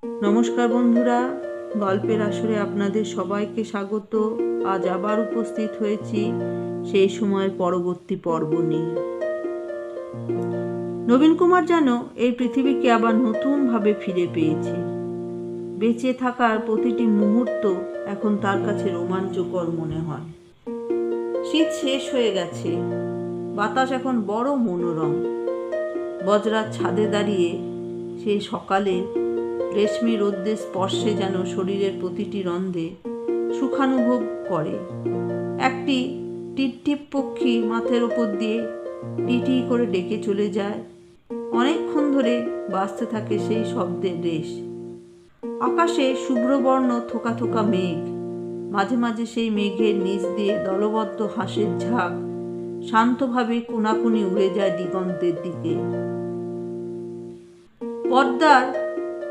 নমস্কার বন্ধুরা, গল্পের আসরে আপনাদের সবাইকে স্বাগত। আজ আবার উপস্থিত হয়েছি সেই সময় পরবর্তী পর্ব নিয়ে। নবীন কুমার যেন এই পৃথিবীকে আবার নতুনভাবে ফিরে পেয়েছে। বেঁচে থাকার প্রতিটি মুহূর্ত এখন তার কাছে রোমাঞ্চকর মনে হয়। শীত শেষ হয়ে গেছে, বাতাস এখন বড় মনোরম। বজরার ছাদে দাঁড়িয়ে সেই সকালে রেশমি রোদ্রের স্পর্শে যেন শরীরের প্রতিটি রন্ধ্রে সুখানুভব করে। একটি টিপটিপ পক্ষী মাথার উপর দিয়ে টিটি করে ডেকে চলে যায়। অনেকক্ষণ ধরে বাজতে থাকে সেই শব্দের রেশ। আকাশে শুভ্রবর্ণ থোকা থোকা মেঘ, মাঝে মাঝে সেই মেঘের নিচ দিয়ে দলবদ্ধ হাঁসের ঝাঁক শান্তভাবে কোনাকুনি উড়ে যায় দিগন্তের দিকে। পদ্মার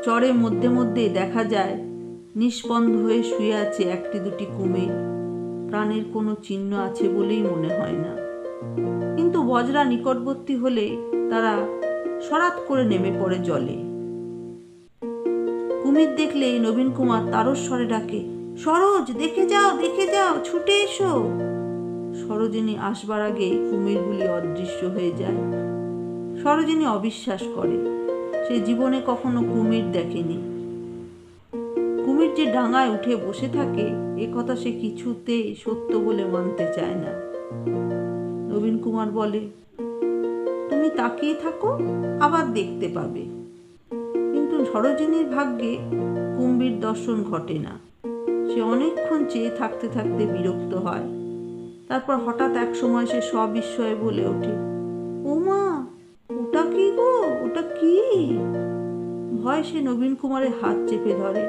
চরে মধ্যে মধ্যে দেখা যায় নিস্পন্দ হয়ে শুয়ে আছে একটি দুটি কুমির। প্রাণের কোনো চিহ্ন আছে বলেই মনে হয় না, কিন্তু বজরা নিকটবর্তী হলে তারা সরাত করে নেমে পড়ে জলে। কুমির দেখলেই নবীন কুমার তারস্বরে ডাকে, সরোজ, দেখে যাও, দেখে যাও, ছুটে এসো। সরোজিনী আসবার আগেই কুমিরগুলি অদৃশ্য হয়ে যায়। সরোজিনী অবিশ্বাস করে, সে জীবনে কখনো কুমির দেখেনি। কুমির যে ডাঙায় উঠে বসে থাকে এ কথা সে কিছুতেই সত্য বলে মানতে চায় না। নবীন কুমার বলে, তুমি তাকিয়ে থাকো, আবার দেখতে পাবে। কিন্তু সরোজিনীর ভাগ্যে কুম্ভীর দর্শন ঘটে না। সে অনেকক্ষণ চেয়ে থাকতে থাকতে বিরক্ত হয়। তারপর হঠাৎ এক সময় সে সবিস্ময়ে বলে ওঠে, ওমা, ওটা কি গো, ওটা কি? ভয় সে নবীন কুমারের হাত চেপে ধরে।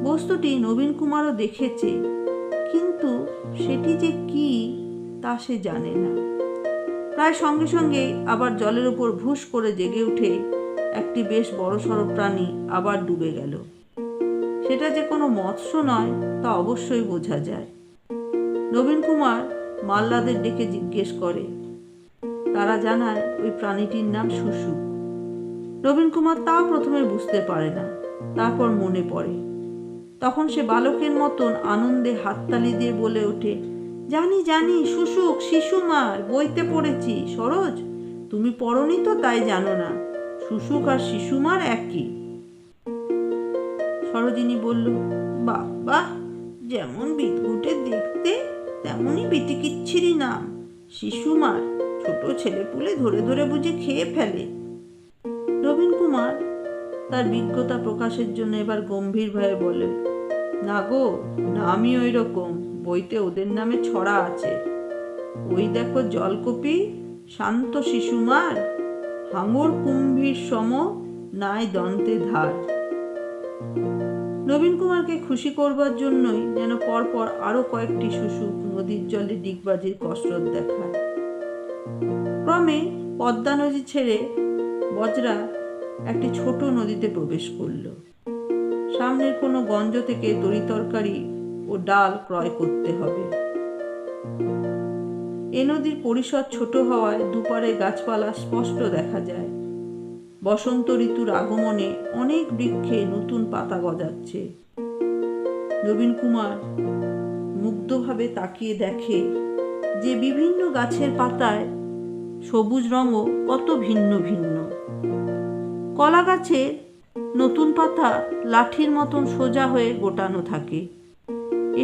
বস্তুটি নবীন কুমারও দেখেছে, কিন্তু সেটি যে কি তা সে জানে না। প্রায় সঙ্গে সঙ্গে আবার জলের উপর ভুস করে জেগে উঠে একটি বেশ বড়সড় প্রাণী আবার ডুবে গেল। সেটা যে কোনো মৎস্য নয় তা অবশ্যই বোঝা যায়। নবীন কুমার মাল্লাদের ডেকে জিজ্ঞেস করে। তারা জানায় ওই প্রাণীটির নাম শুশুক। নবীন কুমার তাও প্রথমে বুঝতে পারে না, তারপর মনে পড়ে। তখন সে বালকের মতন আনন্দে হাততালি দিয়ে বলে ওঠে, জানি জানি, শুশুক শিশুমার, বইতে পড়েছি। সরোজ, তুমি পড়নি তো তাই জানো না, শুশুক আর শিশুমার একই। সরোজিনী বলল, বাহ বাহ, যেমন বিদঘুটে দেখতে তেমনই বিটিকিচ্ছিরি নাম, শিশুমার। ছোট ছেলেপুলে ধরে ধরে বুঝে খেয়ে ফেলে। নবীন কুমার তার বিজ্ঞতা প্রকাশের জন্য এবার গম্ভীরভাবে বলে, না গো, নামই ওই রকম, বইতে ওদের নামে ছড়া আছে। ওই দেখো জলকপি, শান্ত শিশুমার, হাঙর কুম্ভীর সম, নাই দন্তে ধার। নবীন কুমারকে খুশি করবার জন্যই যেন পরপর আরো কয়েকটি শুশুক নদীর জলে ডিগবাজির কসরত দেখায়। ক্রমে পদ্মা নদী ছেড়ে বজরা একটি ছোট নদীতে প্রবেশ করল। সামনের কোনো গঞ্জ থেকে তরিতরকারি ও ডাল ক্রয় করতে হবে। এ নদীর পরিসর ছোট হওয়ায় দুপারে গাছপালা স্পষ্ট দেখা যায়। বসন্ত ঋতুর আগমনে অনেক বৃক্ষে নতুন পাতা গজাচ্ছে। নবীন কুমার মুগ্ধভাবে তাকিয়ে দেখে যে বিভিন্ন গাছের পাতায় সবুজ রঙও কত ভিন্ন ভিন্ন। কলা গাছের নতুন পাতা লাঠির মতন সোজা হয়ে গোটানো থাকে।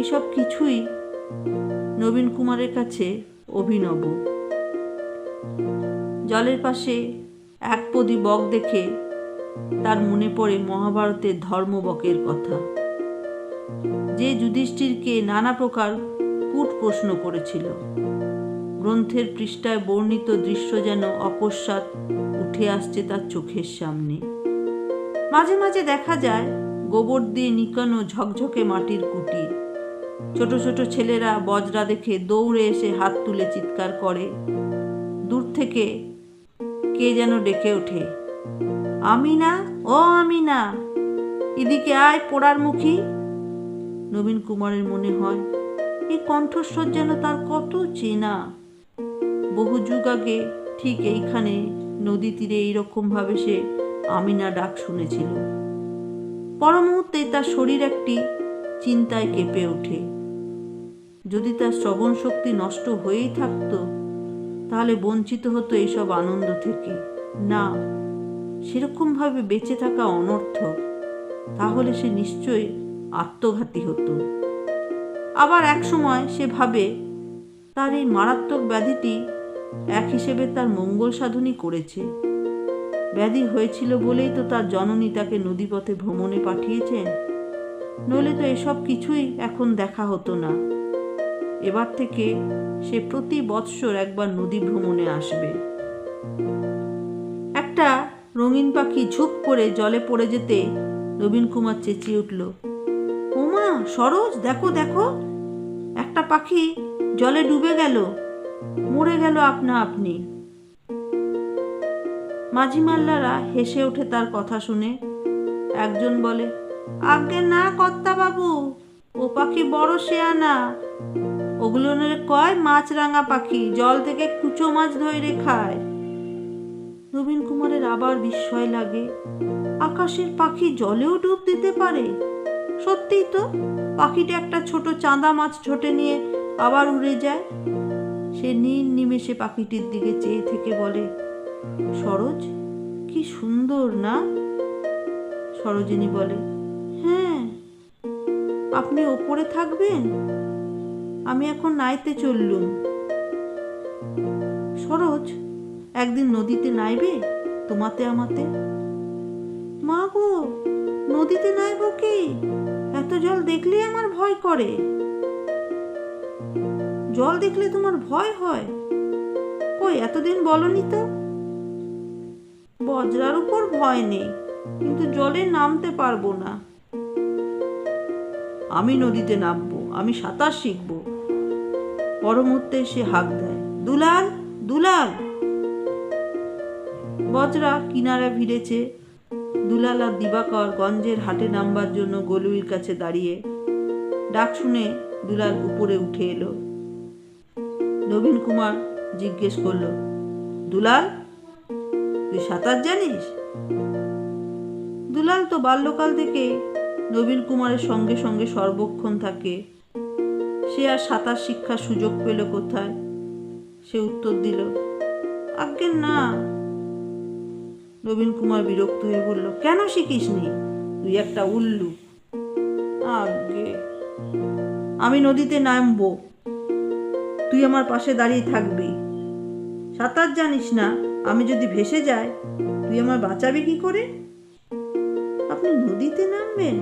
এসব কিছুই নবীন কুমারের কাছে অভিনব। জলের পাশে এক পদি বক দেখে তার মনে পড়ে মহাভারতের ধর্মবকের কথা, যে যুধিষ্ঠিরকে নানা প্রকার কূট প্রশ্ন করেছিল। গ্রন্থের পৃষ্ঠায় বর্ণিত দৃশ্য যেন অকস্মাৎ উঠে আসছে তার চোখের সামনে। মাঝে মাঝে দেখা যায় গোবর দিয়ে নিকানো ঝকঝকে মাটির কুটির। ছোট ছোট ছেলেরা বজরা দেখে দৌড়ে এসে হাত তুলে চিৎকার করে। দূর থেকে কে যেন ডেকে ওঠে, আমিনা, ও আমিনা, এদিকে আয় পোড়ার মুখী। নবীন কুমারের মনে হয় এই কণ্ঠস্বর যেন তার কত চেনা। বহু যুগ আগে ঠিক এইখানে নদী তীরে এইরকম ভাবে সে আমিনা ডাক শুনেছিল। পর মুহূর্তেই তার শরীর একটি চিন্তায় কেঁপে ওঠে। যদি তার শ্রবণ শক্তি নষ্ট হয়েই থাকতো তাহলে বঞ্চিত হতো এইসব আনন্দ থেকে। না, সেরকমভাবে বেঁচে থাকা অনর্থক। তাহলে সে নিশ্চয়ই আত্মঘাতী হতো। আবার এক সময় সে ভাবে তার এই মারাত্মক ব্যাধিটি এক হিসেবে তার মঙ্গল সাধনই করেছে। ব্যাধি হয়েছিল বলেই তো তার জননী তাকে নদীপথে ভ্রমণে পাঠিয়েছেন, নইলে তো এসব কিছুই এখন দেখা হতো না। এবার থেকে সে প্রতি বৎসর একবার নদী ভ্রমণে আসবে। একটা রঙিন পাখি ঝুপ করে জলে পড়ে যেতে নবীন কুমার চেঁচিয়ে উঠল, ওমা সরোজ, দেখো দেখো, একটা পাখি জলে ডুবে গেল, মরে গেল আপনা আপনি। মাঝি মাল্লারা হেসে ওঠে তার কথা শুনে। একজন বলে, আজ্ঞে না কর্তা বাবু, ও পাখি বড় শেয়ানা, ওগুলো কয় মাছরাঙা পাখি, জল থেকে কুচো মাছ ধরে খায়। নবীন কুমারের আবার বিস্ময় লাগে, আকাশের পাখি জলেও ডুব দিতে পারে? সত্যিই তো, পাখিটা একটা ছোট চাঁদা মাছ ছোটে নিয়ে আবার উড়ে যায়। সে নিমেষে পাখিটির দিকে চেয়ে থেকে বলে, সরোজ, কি সুন্দর না? সরোজিনী বলে, হ্যাঁ। আপনি ওপরে থাকবেন, আমি এখন নাইতে চললুম। সরোজ, একদিন নদীতে নাইবে তোমাতে আমাতে? মা গো, নদীতে নাইব কি? এত জল দেখলে আমার ভয় করে। জল দেখলে তোমার ভয় হয়? কই, এতদিন বলনি তো। বজ্রার উপর ভয় নেই, কিন্তু জলে নামতে পারবো না। আমি নদীতে নামবো, আমি সাঁতার শিখবো। পর মুহূর্তে সে হাঁক দেয়, দুলাল, দুলাল। বজ্রা কিনারে ভিড়েছে। দুলাল আর দিবাকর গঞ্জের হাটে নামবার জন্য গলুইর কাছে দাঁড়িয়ে। ডাক শুনে দুলাল উপরে উঠে এলো। নবীন কুমার জিজ্ঞেস করলো, দুলাল, তুই সাঁতার জানিস? দুলাল তো বাল্যকাল থেকে নবীন কুমারের সঙ্গে সঙ্গে সর্বক্ষণ থাকে, সে আর সাঁতার শিক্ষার সুযোগ পেল কোথায়? সে উত্তর দিল, আজ্ঞে না। নবীন কুমার বিরক্ত হয়ে বলল, কেন শিখিসনি? তুই একটা উল্লু। আজ্ঞে, আমি নদীতে নামবো, তুই আমার পাশে দাঁড়িয়ে থাকবি। সাঁতার জানিস না, আমি যদি ভেসে যাই তুই আমার বাঁচাবি কি করে? আপনি নদীতে নামবেন?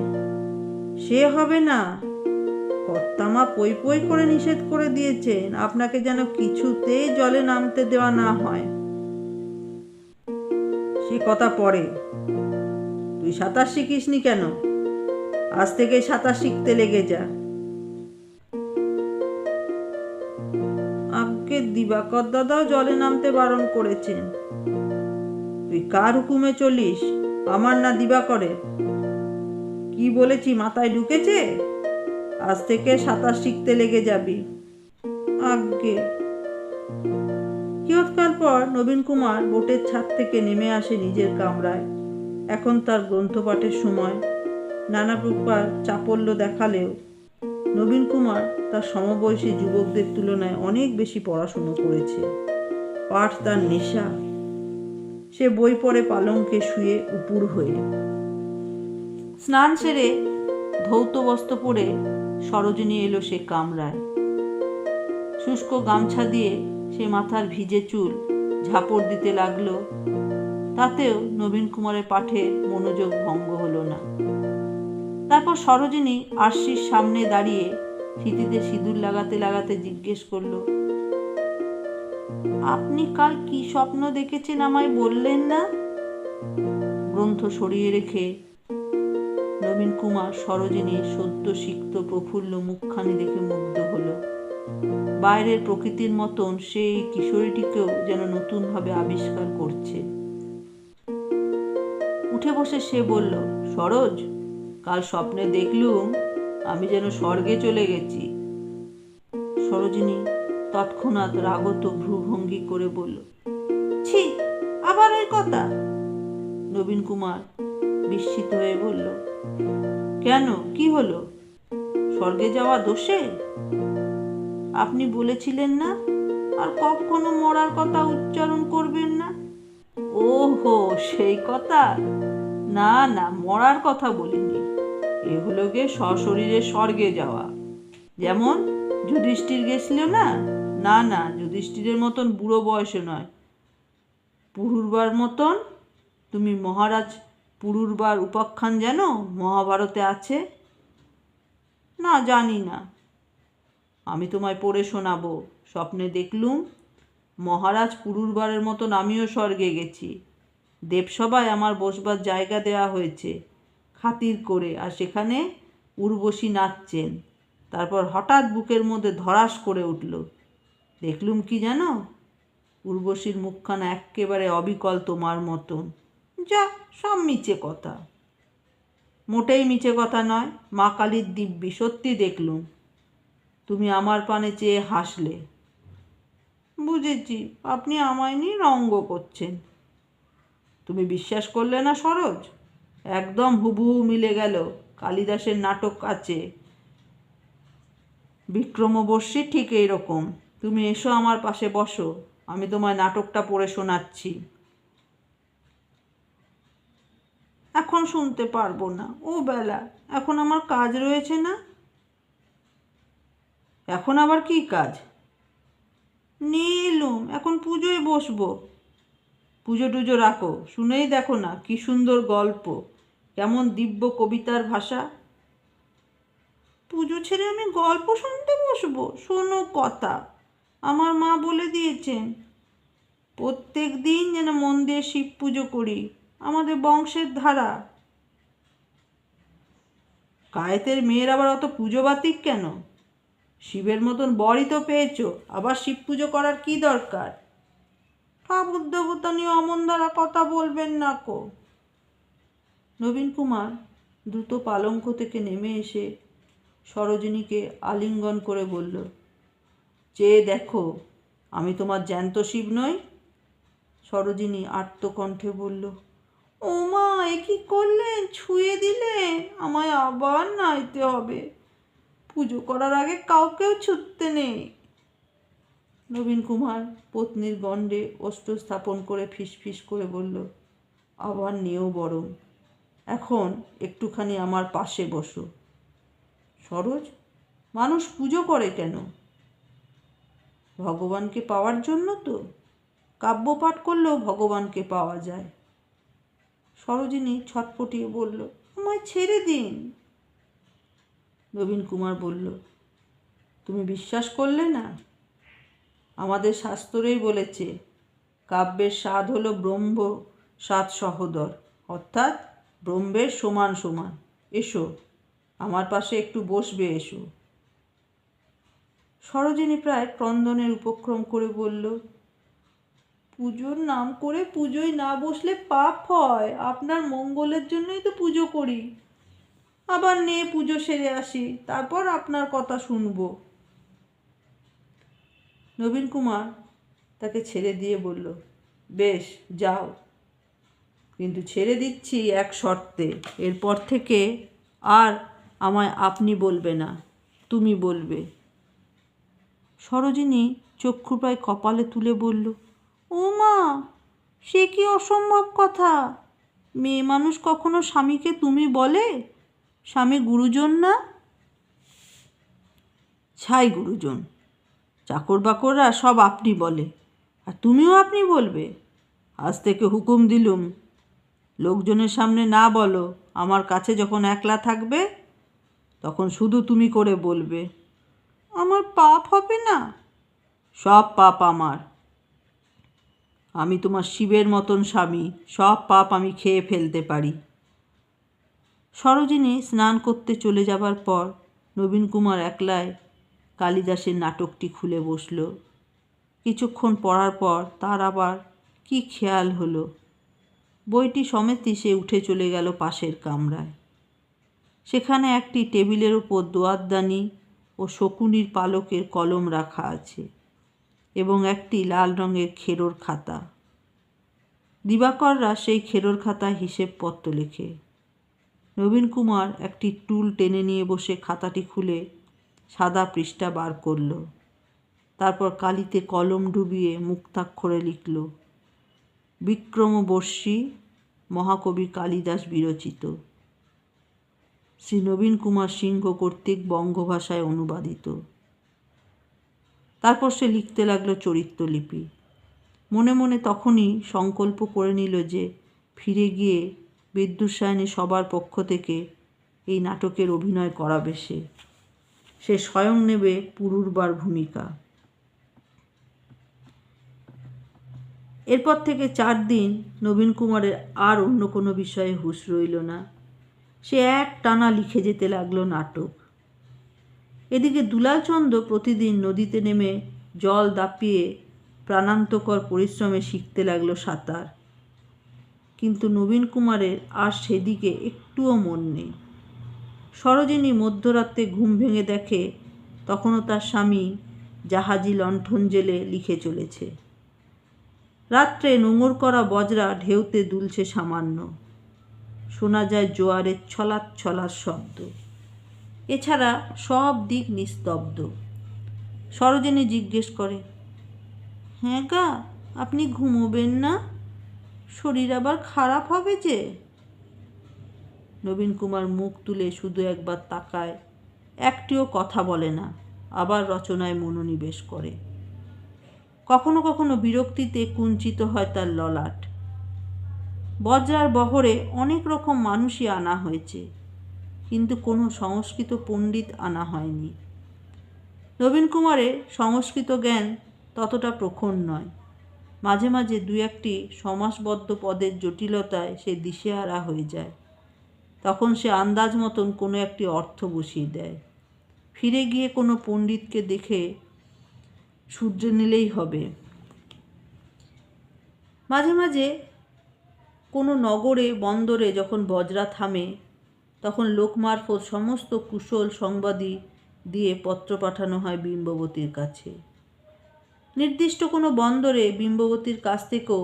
সে হবে না। কর্তামা পই পই করে নিষেধ করে দিয়েছেন, আপনাকে যেন কিছুতেই জলে নামতে দেওয়া না হয়। সে কথা পরে। তুই সাঁতার শিখিসনি কেন? আজ থেকে সাঁতার শিখতে লেগে যা। আজ্ঞে, দিবাকর দাদাও জলে নামতে বারণ করেছেন। তুই কার হুকুমে চলিস, আমার না দিবাকরের? কি বলেছি মাথায় ঢুকেছে? আজ থেকে সাঁতার শিখতে লেগে যাবি। আজ্ঞে। কিয়ৎকাল পর নবীন কুমার বোটের ছাদ থেকে নেমে আসে নিজের কামরায়। এখন তার গ্রন্থপাঠের সময়। নানা প্রকার চাপল্য দেখালেও নবীন কুমার তার সমবয়সী যুবকদের তুলনায় অনেক বেশি পড়াশুনো করেছে। পাঠ তার নেশা। সে বই পড়ে পালঙ্কে শুয়ে উপুর হয়ে। স্নান সেরে ধৌত বস্ত্র পরে সরোজিনী এলো সে কামরায়। শুষ্ক গামছা দিয়ে সে মাথার ভিজে চুল ঝাপড় দিতে লাগলো। তাতেও নবীন কুমারের পাঠে মনোযোগ ভঙ্গ হলো না। তারপর সরোজিনী আরশির সামনে দাঁড়িয়ে সিঁথিতে সিঁদুর লাগাতে লাগাতে জিজ্ঞেস করলো, আপনি কাল কি স্বপ্ন দেখেছেন আমায় বললেন না? গ্রন্থ সরিয়ে রেখে নবীন কুমার সরোজিনীর সদ্য সিক্ত প্রফুল্ল মুখখানি দেখে মুগ্ধ হলো। বাইরের প্রকৃতির মতন সেই কিশোরীটিকেও যেন নতুনভাবে আবিষ্কার করছে। উঠে বসে সে বলল, সরোজ, কাল স্বপ্নে দেখলুম আমি যেন স্বর্গে চলে গেছি। সরোজিনী তৎক্ষণাৎ রাগত ভ্রুভঙ্গি করে বলল, ছি, আবার ওই কথা? নবীন কুমার বিস্মিত হয়ে বলল, কেন, কি হলো? স্বর্গে যাওয়া দোষে? আপনি বলেছিলেন না আর কখনো মরার কথা উচ্চারণ করবেন না? ওহো, সেই কথা। না না, মরার কথা বলিনি। এ হলো গিয়ে সশরীরে স্বর্গে যাওয়া। যেমন যুধিষ্ঠির গেছিল না? না না, যুধিষ্ঠিরের মতন বুড়ো বয়সে নয়, পুরুরবার মতন। তুমি মহারাজ পুরুরবার উপাখ্যান জানো? মহাভারতে আছে? না, জানি না। আমি তোমায় পড়ে শোনাবো। স্বপ্নে দেখলুম মহারাজ পুরুরবারের মতন আমিও স্বর্গে গেছি। দেবসভায় আমার বসবার জায়গা দেওয়া হয়েছে খাতির করে, আর সেখানে উর্বশী নাচছেন। তারপর হঠাৎ বুকের মধ্যে ধড়াস করে উঠল। দেখলুম কি জানো? উর্বশীর মুখখানা এক্কেবারে অবিকল তোমার মতন। যা, সব মিছে কথা। মোটেই মিছে কথা নয়, মা কালীর দিব্যি, সত্যি দেখলুম। তুমি আমার পানে চেয়ে হাসলে। বুঝেছি, আপনি আমায় নিয়ে রঙ্গ করছেন। তুমি বিশ্বাস করলে না সরোজ? একদম হুবহু মিলে গেল। কালিদাসের নাটক আছে বিক্রমবর্ষী, ঠিক এইরকম। তুমি এসো, আমার পাশে বসো, আমি তোমায় নাটকটা পড়ে শোনাচ্ছি। এখন শুনতে পারবো না, ও বেলা, এখন আমার কাজ রয়েছে না। এখন আবার কি কাজ? নিয়ে এলুম, এখন পুজোয় বসবো। পুজো টুজো রাখো, শুনেই দেখো না কি সুন্দর গল্প, কেমন দিব্য কবিতার ভাষা। পুজো ছেড়ে আমি গল্প শুনতে বসবো? শোনো কথা, আমার মা বলে দিয়েছেন প্রত্যেক দিন যেন মন দিয়ে শিব পুজো করি, আমাদের বংশের ধারা। কায়েতের মেয়ের আবার অত পুজো বাতিক কেন? শিবের মতন বরই তো পেয়েছো, আবার শিব পুজো করার কি দরকার? ঠাকুর দেবতা নিয়ে অমন দ্বারা কথা বলবেন না কো। নবীন কুমার দ্রুত পালঙ্ক থেকে নেমে এসে সরোজিনীকে আলিঙ্গন করে বলল, চেয়ে দেখো, আমি তোমার জ্যান্ত শিব নই? সরোজিনী আর্তকণ্ঠে বলল, ও মা, এ কি করলেন? ছুঁয়ে দিলেন, আমায় আবার নাইতে হবে। পুজো করার আগে কাউকেও ছুঁতে নেই। নবীন কুমার পত্নীর গণ্ডে অস্ত্র স্থাপন করে ফিসফিস করে বলল, আবার নিয়েও বরং, এখন একটুখানি আমার পাশে বসো। সরোজ, মানুষ পুজো করে কেন? ভগবানকে পাওয়ার জন্য তো। কাব্য পাঠ করলেও ভগবানকে পাওয়া যায়। সরোজিনী ছটফটিয়ে বলল, আমায় ছেড়ে দিন। নবীন কুমার বলল, তুমি বিশ্বাস করলে না? আমাদের শাস্ত্রেই বলেছে কাব্যের স্বাদ হলো ব্রহ্ম স্বাদ সহোদর, অর্থাৎ ব্রহ্মের সমান সমান। এসো, আমার পাশে একটু বসবে, এসো। সরোজিনী প্রায় ক্রন্দনের উপক্রম করে বলল, পুজোর নাম করে পুজোয় না বসলে পাপ হয়, আপনার মঙ্গলের জন্যই তো পুজো করি। আবার নে পুজো সেরে আসি, তারপর আপনার কথা শুনব। নবীন কুমার তাকে ছেড়ে দিয়ে বলল, বেশ, যাও, কিন্তু ছেড়ে দিচ্ছি এক শর্তে, এরপর থেকে আর আমায় আপনি বলবে না, তুমি বলবে। সরোজিনী চক্ষু প্রায় কপালে তুলে বলল, ও মা, সে কি অসম্ভব কথা! মেয়ে মানুষ কখনো স্বামীকে তুমি বলে? স্বামী গুরুজন না? ছাই গুরুজন, চাকর বাকররা সব আপনি বলে, আর তুমিও আপনি বলবে? আজ থেকে হুকুম দিলুম, লোকজনের সামনে না বলো, আমার কাছে যখন একলা থাকবে তখন শুধু তুমি করে বলবে। আমার পাপ হবে না? সব পাপ আমার। আমি তোমার শিবের মতন স্বামী, সব পাপ আমি খেয়ে ফেলতে পারি। সরোজিনী স্নান করতে চলে যাবার পর নবীন কুমার একলাই কালিদাসের নাটকটি খুলে বসল। কিছুক্ষণ পড়ার পর তার আবার কি খেয়াল হলো, বইটি সমেতই সে উঠে চলে গেল পাশের কামরায়। সেখানে একটি টেবিলের উপর দোয়াতদানি ও শকুনির পালকের কলম রাখা আছে এবং একটি লাল রঙের খেরোর খাতা। দিবাকররা সেই খেরোর খাতায় হিসেবপত্র লেখে। নবীন কুমার একটি টুল টেনে নিয়ে বসে খাতাটি খুলে সাদা পৃষ্ঠা বার করল। তারপর কালিতে কলম ডুবিয়ে মুক্তাক্ষরে লিখল, বিক্রমবর্ষী, মহাকবি কালিদাস বিরচিত, শ্রী নবীন কুমার সিংহ কর্তৃক বঙ্গভাষায় অনুবাদিত। তারপর সে লিখতে লাগলো চরিত্রলিপি। মনে মনে তখনই সংকল্প করে নিল যে ফিরে গিয়ে বিদ্যুৎসায়নী সবার পক্ষ থেকে এই নাটকের অভিনয় করাবে। সে স্বয়ং নেবে পুরুরবার ভূমিকা। এরপর থেকে 4 দিন নবীন কুমারের আর অন্য কোনো বিষয়ে হুঁশ রইল না। সে একটানা লিখে যেতে লাগলো নাটক। এদিকে দুলালচন্দ্র প্রতিদিন নদীতে নেমে জল দাপিয়ে প্রাণান্তকর পরিশ্রমে শিখতে লাগলো সাঁতার। কিন্তু নবীন কুমারের আর সেদিকে একটুও মন নেই। সরোজিনী মধ্যরাত্রে ঘুম ভেঙে দেখে তখনও তার স্বামী জাহাজি লণ্ঠন জেলে লিখে চলেছে। রাত্রে নোঙর করা বজরা ঢেউতে দুলছে সামান্য, শোনা যায় জোয়ারের ছলাৎ ছলাৎ শব্দ। এছাড়া সব দিক নিস্তব্ধ। সরোজিনী জিজ্ঞেস করে, হ্যাঁ গা, আপনি ঘুমোবেন না? শরীর আবার খারাপ হবে যে। নবীন কুমার মুখ তুলে শুধু একবার তাকায়, একটিও কথা বলে না, আবার রচনায় মনোনিবেশ করে। কখনো কখনো বিরক্তিতে কুঞ্চিত হয় তার ললাট। বজরার বহরে অনেক রকম মানুষই আনা হয়েছে, কিন্তু কোনো সংস্কৃত পণ্ডিত আনা হয়নি। নবীন কুমারের সংস্কৃত জ্ঞান ততটা প্রখর নয়। মাঝে মাঝে 2-1টি সমাসবদ্ধ পদের জটিলতায় সে দিশেহারা হয়ে যায়। তখন সে আন্দাজ মতন কোনো একটি অর্থ বসিয়ে দেয়। ফিরে গিয়ে কোনো পণ্ডিতকে দেখে শুধরে নিলেই হবে। মাঝে মাঝে কোনো নগরে বন্দরে যখন বজরা থামে, তখন লোকমারফত সমস্ত কুশল সংবাদই দিয়ে পত্র পাঠানো হয় বিম্ববতীর কাছে। নির্দিষ্ট কোনো বন্দরে বিম্ববতীর কাছ থেকেও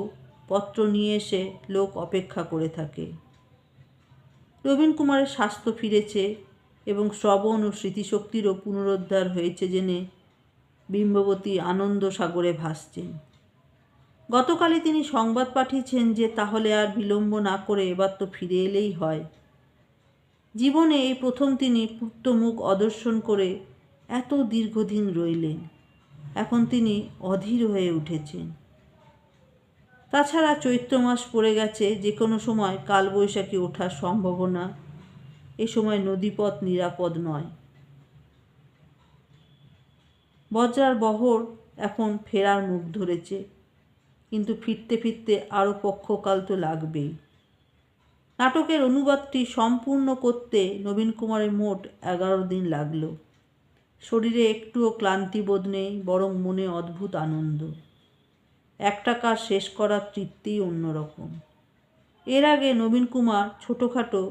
পত্র নিয়ে এসে লোক অপেক্ষা করে থাকে। নবীন কুমারের স্বাস্থ্য ফিরেছে এবং শ্রবণ ও স্মৃতিশক্তিরও পুনরুদ্ধার হয়েছে জেনে বিম্ববতী আনন্দ সাগরে ভাসছেন। গতকালই তিনি সংবাদ পাঠিয়েছেন যে তাহলে আর বিলম্ব না করে এবার তো ফিরে এলেই হয়। জীবনে এই প্রথম তিনি পুত্রমুখ অদর্শন করে এত দীর্ঘদিন রইলেন। এখন তিনি অধীর হয়ে উঠেছেন। তাছাড়া চৈত্র মাস পড়ে গেছে, যে কোনো সময় কালবৈশাখী ওঠার সম্ভাবনা। এ সময় নদীপথ নিরাপদ নয়। বজরার বহর এখন ফেরার মুখ ধরেছে, কিন্তু ফিরতে ফিরতে আরও পক্ষকাল তো লাগবেই। নাটকের অনুবাদটি সম্পূর্ণ করতে নবীন কুমারের মোট 11 দিন লাগল। শরীরে একটুও ক্লান্তিবোধ নেই, বরং মনে অদ্ভুত আনন্দ। একটা কাজ শেষ করার তৃপ্তিই অন্যরকম। এর আগে নবীন কুমার ছোটোখাটো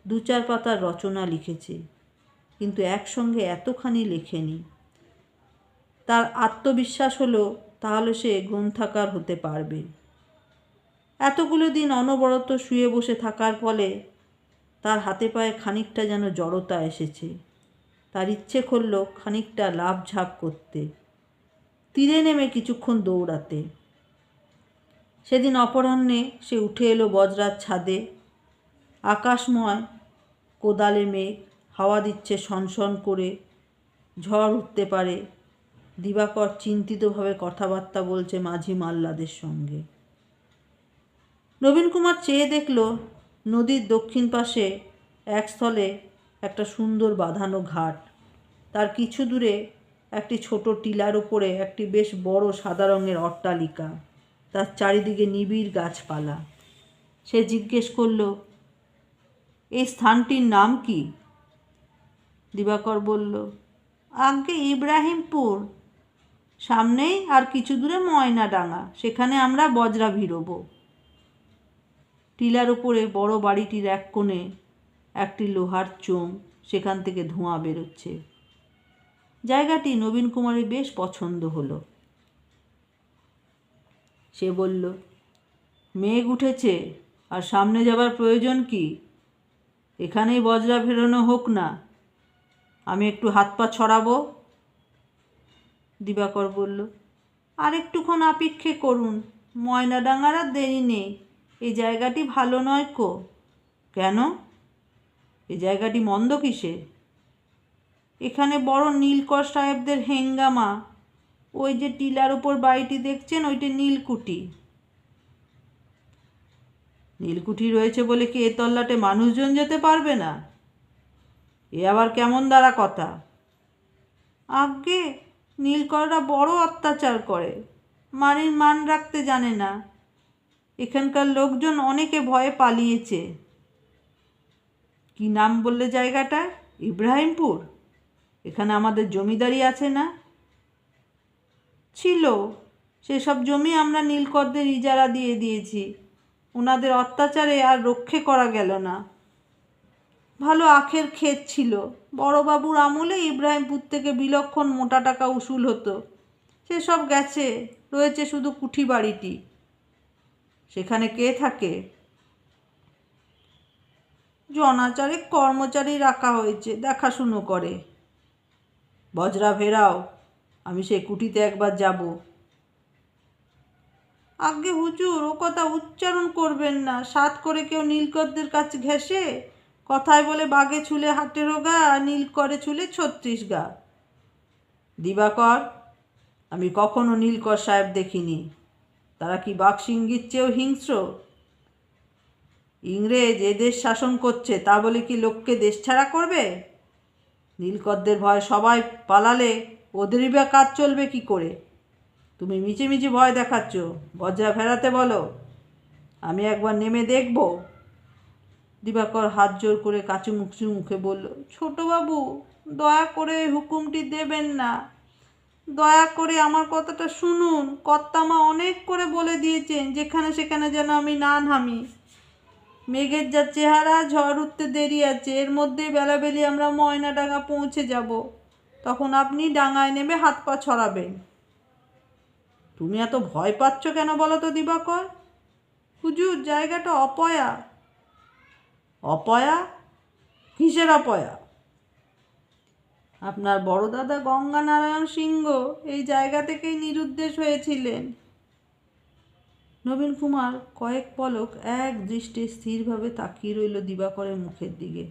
2-4 পাতার রচনা লিখেছে, কিন্তু একসঙ্গে এতখানি লেখেনি। তার আত্মবিশ্বাস হলো তাহলে সে গ্রন্থাকার হতে পারবে। এতগুলো দিন অনবরত শুয়ে বসে থাকার ফলে তার হাতে পায়ে খানিকটা যেন জড়তা এসেছে। তার ইচ্ছে করল খানিকটা লাফঝাপ করতে, তীরে নেমে কিছুক্ষণ দৌড়াতে। সেদিন অপরাহ্নে সে উঠে এলো বজরার ছাদে। আকাশময় কোদালে মেঘ, হাওয়া দিচ্ছে সনসন করে, ঝড় উঠতে পারে। দিবাকর চিন্তিতভাবে কথাবার্তা বলছে মাঝি মাল্লাদের সঙ্গে। নবীন কুমার চেয়ে দেখল নদীর দক্ষিণ পাশে এক স্থলে একটা সুন্দর বাঁধানো ঘাট। তার কিছু দূরে একটি ছোট টিলার উপরে একটি বেশ বড় সাদা রঙের অট্টালিকা, তার চারিদিকে নিবিড় গাছপালা। সে জিজ্ঞেস করল, এই স্থানটির নাম কি? দিবাকর বলল, আজ্ঞে ইব্রাহিমপুর। সামনেই আর কিছু দূরে ময়নাডাঙ্গা, সেখানে আমরা বজরা ভিড়ব। টিলার উপরে বড় বাড়িটির এক কোণে একটি লোহার চোং, সেখান থেকে ধোঁয়া বেরোচ্ছে। জায়গাটি নবীন কুমারের বেশ পছন্দ হলো। সে বলল, মেঘ উঠেছে, আর সামনে যাবার প্রয়োজন কি? এখানেই বজরা ফেরানো হোক না, আমি একটু হাত পা ছড়াবো। দিবাকর বলল, আর একটুক্ষণ অপেক্ষা করুন, ময়নাডাঙ্গার আর দেরি নেই। এই জায়গাটি ভালো নয় কো। কেন? এই জায়গাটি মন্দ কিসে? এখানে বড় নীলকর সাহেবদের হেঙ্গামা। ওই যে টিলার উপর বাড়িটি দেখছেন, ওইটা নীলকুঠি। নীলকুঠি রয়েছে বলে কি এ তল্লাটে মানুষজন যেতে পারবে না? এ আবার কেমন দ্বারা কথা? আজ্ঞে, নীলকররা বড় অত্যাচার করে, মানির মান রাখতে জানে না। এখানকার লোকজন অনেকে ভয়ে পালিয়েছে। কি নাম বললে জায়গাটা? ইব্রাহিমপুর? এখানে আমাদের জমিদারি আছে না? ছিল, সেসব জমি আমরা নীলকরদের ইজারা দিয়ে দিয়েছি। ওনাদের অত্যাচারে আর রক্ষে করা গেল না। ভালো আখের ক্ষেত ছিল, বড়বাবুর আমলে ইব্রাহিমপুর থেকে বিলক্ষণ মোটা টাকা উসুল হতো। সেসব গেছে, রয়েছে শুধু কুঠি বাড়িটি। সেখানে কে থাকে? জনাচারেক কর্মচারী রাখা হয়েছে, দেখাশুনো করে। বজরা ফেরাও, আমি সেই কুঠিতে একবার যাব। আজ্ঞে হুজুর, ও কথা উচ্চারণ করবেন না। সাত করে কেউ নীলকরদের কাছে ঘেঁষে, কথায় বলে বাঘে ছুলে 18 গা, আর নীলকরে ছুলে 36 গা। দিবাকর, আমি কখনো নীলকর সাহেব দেখিনি। তারা কি বাঘসিংহীর চেয়েও হিংস্র? ইংরেজ এদেশ শাসন করছে, তা বলে কি লোককে দেশ ছাড়া করবে? নীলকরদের ভয় সবাই পালালে ওদেরই বা কাজ চলবে কি করে? তুমি মিছিমিছি ভয় দেখাচ্ছ। বজরা ফেরাতে বলো, আমি একবার নেমে দেখব। দিবাকর হাত জোর করে কাচুমুচু মুখে বলল, ছোটবাবু, দয়া করে হুকুমটি দেবেন না। দয়া করে আমার কথাটা শুনুন। কর্তামা অনেক করে বলে দিয়েছেন যেখানে সেখানে যেন আমি না নামি। মেঘের যা চেহারা, ঝড় উঠতে দেরি আছে। এর মধ্যেই বেলাবেলি আমরা ময়নাডাঙ্গা পৌঁছে যাব। তখন আপনি ডাঙায় নেমে হাত পা ছড়াবেন। তুমি এত ভয় পাচ্ছ কেন বলো তো দিবাকর? হুজুর, জায়গাটা অপয়া। অপয়া? কিসের অপয়া? আপনার বড় দাদা গঙ্গানারায়ণ সিংহ এই জায়গা থেকেই নিরুদ্দেশ হয়েছিলেন। নবীন কুমার কয়েক পলক এক দৃষ্টে স্থিরভাবে তাকিয়ে রইল দিবাকরের মুখের দিকে।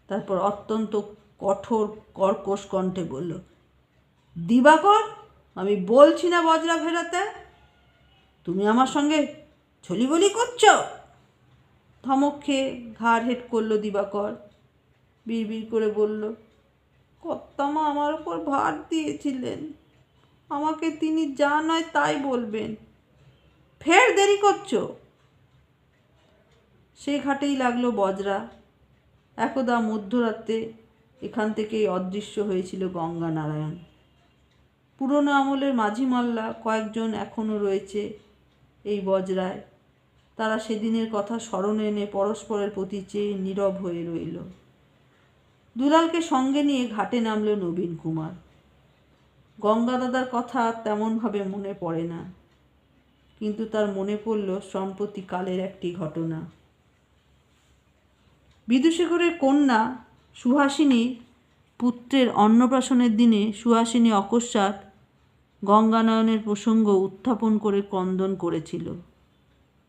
তারপর অত্যন্ত কঠোর কর্কশ কণ্ঠে বলল, দিবাকর, আমি বলছি না বজরা ফেরাতে? তুমি আমার সঙ্গে ছলিবলি করছ? ধমক খেয়ে ঘাড় হেঁট করল দিবাকর। বিড়বিড় করে বলল, কর্তামা আমার ওপর ভার দিয়েছিলেন, আমাকে তিনি যা নয় তাই বলবেন। ফের দেরি করছো? সে ঘাটেই লাগলো বজরা। একদা মধ্যরাতে এখান থেকেই অদৃশ্য হয়েছিল গঙ্গানারায়ণ। পুরনো আমলের মাঝি মাল্লা কয়েকজন এখনও রয়েছে এই বজরায়। তারা সেদিনের কথা স্মরণে এনে পরস্পরের প্রতি চেয়ে নীরব হয়ে রইল। দুলালকে সঙ্গে নিয়ে ঘাটে নামল নবীন কুমার। গঙ্গা দাদার কথা তেমনভাবে মনে পড়ে না, কিন্তু তার মনে পড়ল সম্প্রতি কালের একটি ঘটনা। বিদুশেখরের কন্যা সুহাসিনী পুত্রের অন্নপ্রাশনের দিনে সুহাসিনী অকস্মাৎ গঙ্গানয়নের প্রসঙ্গ উত্থাপন করে ক্রন্দন করেছিল।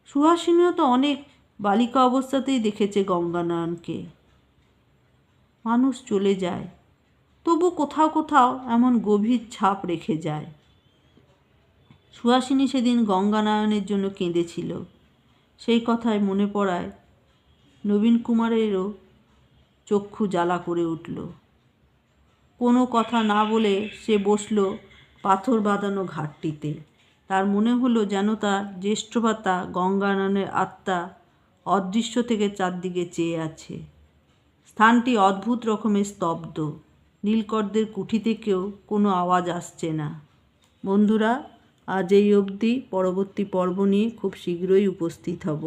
সুহাসিনীও তো অনেক বালিকা অবস্থাতেই দেখেছে গঙ্গানয়নকে। মানুষ চলে যায়, তবু কোথাও কোথাও এমন গভীর ছাপ রেখে যায়। সুহাসিনী সেদিন গঙ্গানয়নের জন্য কেঁদেছিল। সেই কথায় মনে পড়ায় নবীন কুমারেরও চক্ষু জ্বালা করে উঠল। কোনো কথা না বলে সে বসল পাথর বাঁধানো ঘাটটিতে। তার মনে হলো যেন তার জ্যেষ্ঠভাতা গঙ্গানয়নের আত্মা অদৃশ্য থেকে চারদিকে চেয়ে আছে। স্থানটি অদ্ভুত রকমের স্তব্ধ। নীলকরদের কুঠি থেকেও কোনো আওয়াজ আসছে না। বন্ধুরা, আজ এই অবধি। পরবর্তী পর্ব নিয়ে খুব শীঘ্রই উপস্থিত হব।